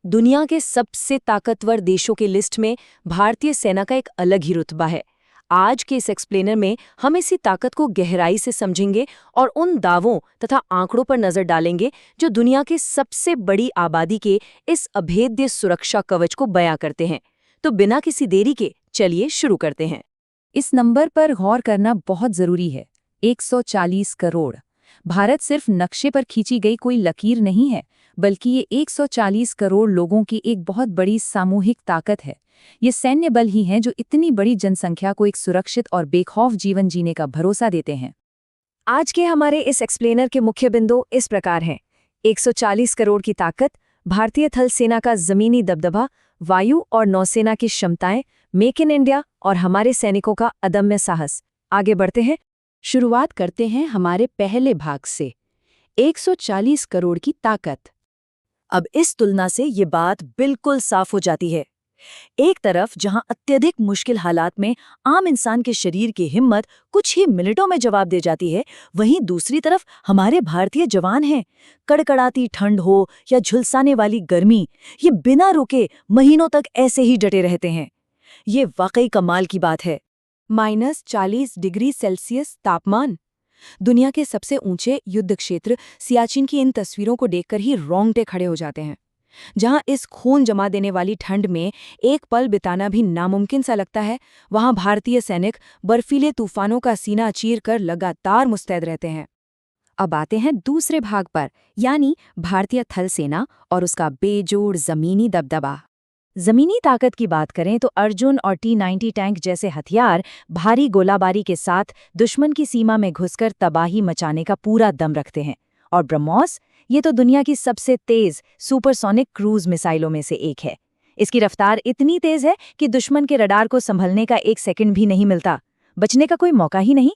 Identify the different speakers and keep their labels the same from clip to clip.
Speaker 1: दुनिया के सबसे ताकतवर देशों की लिस्ट में भारतीय सेना का एक अलग ही रुतबा है। आज के इस एक्सप्लेनर में हम इसी ताकत को गहराई से समझेंगे और उन दावों तथा आंकड़ों पर नजर डालेंगे जो दुनिया की सबसे बड़ी आबादी के इस अभेद्य सुरक्षा कवच को बयां करते हैं। तो बिना किसी देरी के चलिए शुरू करते हैं।
Speaker 2: इस नंबर पर गौर करना बहुत जरूरी है। 140 करोड़। भारत सिर्फ नक्शे पर खींची गई कोई लकीर नहीं है, बल्कि ये 140 करोड़ लोगों की एक बहुत बड़ी सामूहिक ताकत है। ये सैन्य बल ही हैं जो इतनी बड़ी जनसंख्या को एक सुरक्षित और बेखौफ जीवन जीने का भरोसा देते हैं।
Speaker 1: आज के हमारे इस एक्सप्लेनर के मुख्य बिंदु इस प्रकार हैं। 140 करोड़ की ताकत, भारतीय थल सेना का जमीनी दबदबा, वायु और नौसेना की क्षमताएं, मेक इन इंडिया और हमारे सैनिकों का अदम्य साहस। आगे बढ़ते हैं।
Speaker 2: शुरुआत करते हैं हमारे पहले भाग से, 140 करोड़ की ताकत।
Speaker 1: अब इस तुलना से ये बात बिल्कुल साफ हो जाती है। एक तरफ जहां अत्यधिक मुश्किल हालात में आम इंसान के शरीर की हिम्मत कुछ ही मिनटों में जवाब दे जाती है, वहीं दूसरी तरफ हमारे भारतीय जवान हैं। कड़कड़ाती ठंड हो या झुलसाने वाली गर्मी, ये बिना रुके महीनों तक ऐसे ही डटे रहते हैं। ये वाकई कमाल की बात है।
Speaker 2: -40 डिग्री सेल्सियस तापमान। दुनिया के सबसे ऊंचे युद्ध क्षेत्र सियाचिन की इन तस्वीरों को देखकर ही रोंगटे खड़े हो जाते हैं। जहां इस खून जमा देने वाली ठंड में एक पल बिताना भी नामुमकिन सा लगता है, वहां भारतीय सैनिक बर्फीले तूफानों का सीना चीर कर लगातार मुस्तैद रहते हैं। अब आते हैं दूसरे भाग पर, यानी भारतीय थल सेना और उसका बेजोड़ जमीनी दबदबा। जमीनी ताकत की बात करें तो अर्जुन और T-90 टैंक जैसे हथियार भारी गोलाबारी के साथ दुश्मन की सीमा में घुसकर तबाही मचाने का पूरा दम रखते हैं। और ब्रह्मोस, ये तो दुनिया की सबसे तेज सुपरसोनिक क्रूज मिसाइलों में से एक है। इसकी रफ्तार इतनी तेज है कि दुश्मन के रडार को संभलने का एक सेकंड भी नहीं मिलता, बचने का कोई मौका ही नहीं।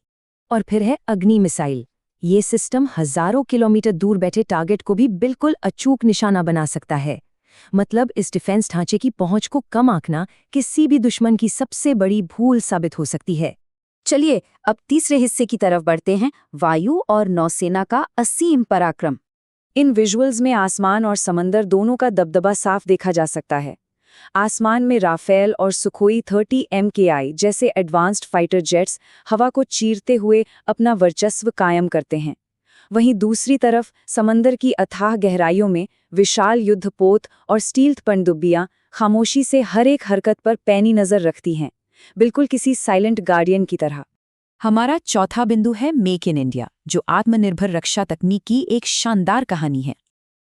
Speaker 2: और फिर है अग्नि मिसाइल। ये सिस्टम हजारों किलोमीटर दूर बैठे टारगेट को भी बिल्कुल अचूक निशाना बना सकता है। मतलब इस डिफेंस ढांचे की पहुंच को कम आंकना किसी भी दुश्मन की सबसे बड़ी भूल साबित हो सकती है। चलिए अब तीसरे हिस्से की तरफ बढ़ते हैं, वायु और नौसेना का असीम पराक्रम। इन विजुअल्स में आसमान और समंदर दोनों का दबदबा साफ देखा जा सकता है। आसमान में राफेल और सुखोई 30 MKI जैसे एडवांस्ड फाइटर जेट्स हवा को चीरते हुए अपना वर्चस्व कायम करते हैं। वहीं दूसरी तरफ समंदर की अथाह गहराइयों में विशाल युद्धपोत और स्टील्थ पनडुब्बियां खामोशी से हर एक हरकत पर पैनी नजर रखती हैं, बिल्कुल किसी साइलेंट गार्डियन की तरह। हमारा चौथा बिंदु है मेक इन इंडिया, जो आत्मनिर्भर रक्षा तकनीक की एक शानदार कहानी है।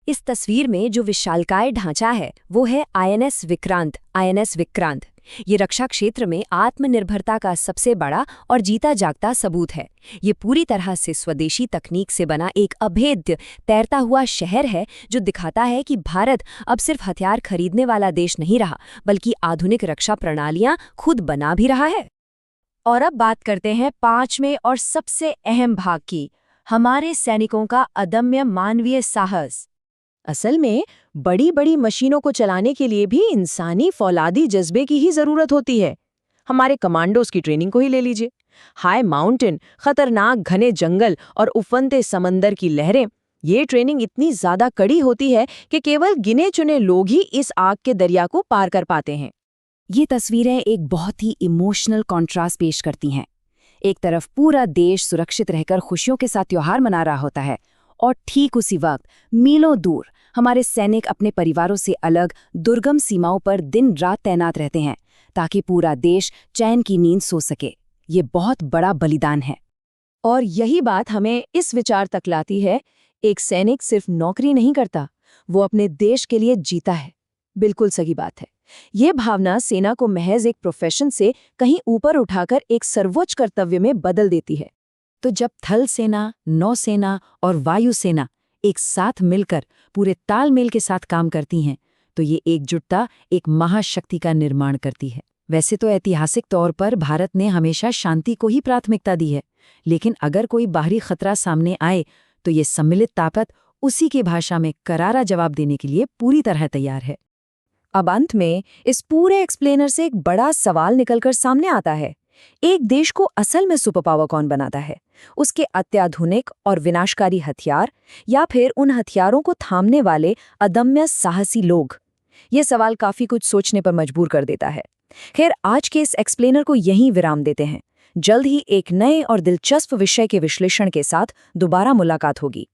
Speaker 1: इस तस्वीर में जो विशालकाय ढांचा है वो है INS विक्रांत। ये रक्षा क्षेत्र में आत्मनिर्भरता का सबसे बड़ा और जीता जागता सबूत है। ये पूरी तरह से स्वदेशी तकनीक से बना एक अभेद्य तैरता हुआ शहर है, जो दिखाता है कि भारत अब सिर्फ हथियार खरीदने वाला देश नहीं रहा, बल्कि आधुनिक रक्षा प्रणालियां खुद बना भी रहा है। और अब बात करते हैं पांचवें और सबसे अहम भाग की, हमारे सैनिकों का अदम्य मानवीय साहस। असल में बड़ी बड़ी मशीनों को चलाने के लिए भी इंसानी फौलादी जज्बे की ही जरूरत होती है। हमारे कमांडोज की ट्रेनिंग को ही ले लीजिए। हाई माउंटेन, खतरनाक घने जंगल और उफनते समंदर की लहरें, ये ट्रेनिंग इतनी ज्यादा कड़ी होती है कि केवल गिने चुने लोग ही इस आग के दरिया को पार कर पाते हैं।
Speaker 2: ये तस्वीरें एक बहुत ही इमोशनल कॉन्ट्रास्ट पेश करती हैं। एक तरफ पूरा देश सुरक्षित रहकर खुशियों के साथ त्योहार मना रहा होता है, और ठीक उसी वक्त मीलों दूर हमारे सैनिक अपने परिवारों से अलग दुर्गम सीमाओं पर दिन रात तैनात रहते हैं, ताकि पूरा देश चैन की नींद सो सके। ये बहुत बड़ा बलिदान है।
Speaker 1: और यही बात हमें इस विचार तक लाती है, एक सैनिक सिर्फ नौकरी नहीं करता, वो अपने देश के लिए जीता है। बिल्कुल सही बात है। ये भावना सेना को महज एक प्रोफेशन से कहीं ऊपर उठाकर एक सर्वोच्च कर्तव्य में बदल देती है।
Speaker 2: तो जब थल सेना, नौसेना और वायुसेना एक साथ मिलकर पूरे तालमेल के साथ काम करती हैं, तो ये एकजुटता एक महाशक्ति का निर्माण करती है। वैसे तो ऐतिहासिक तौर पर भारत ने हमेशा शांति को ही प्राथमिकता दी है, लेकिन अगर कोई बाहरी खतरा सामने आए तो ये सम्मिलित ताकत उसी की भाषा में करारा जवाब देने के लिए पूरी तरह तैयार है।
Speaker 1: अब अंत में इस पूरे एक्सप्लेनर से एक बड़ा सवाल निकलकर सामने आता है, एक देश को असल में सुपर पावर कौन बनाता है? उसके अत्याधुनिक और विनाशकारी हथियार, या फिर उन हथियारों को थामने वाले अदम्य साहसी लोग? ये सवाल काफी कुछ सोचने पर मजबूर कर देता है। खैर, आज के इस एक्सप्लेनर को यहीं विराम देते हैं। जल्द ही एक नए और दिलचस्प विषय के विश्लेषण के साथ दोबारा मुलाकात होगी।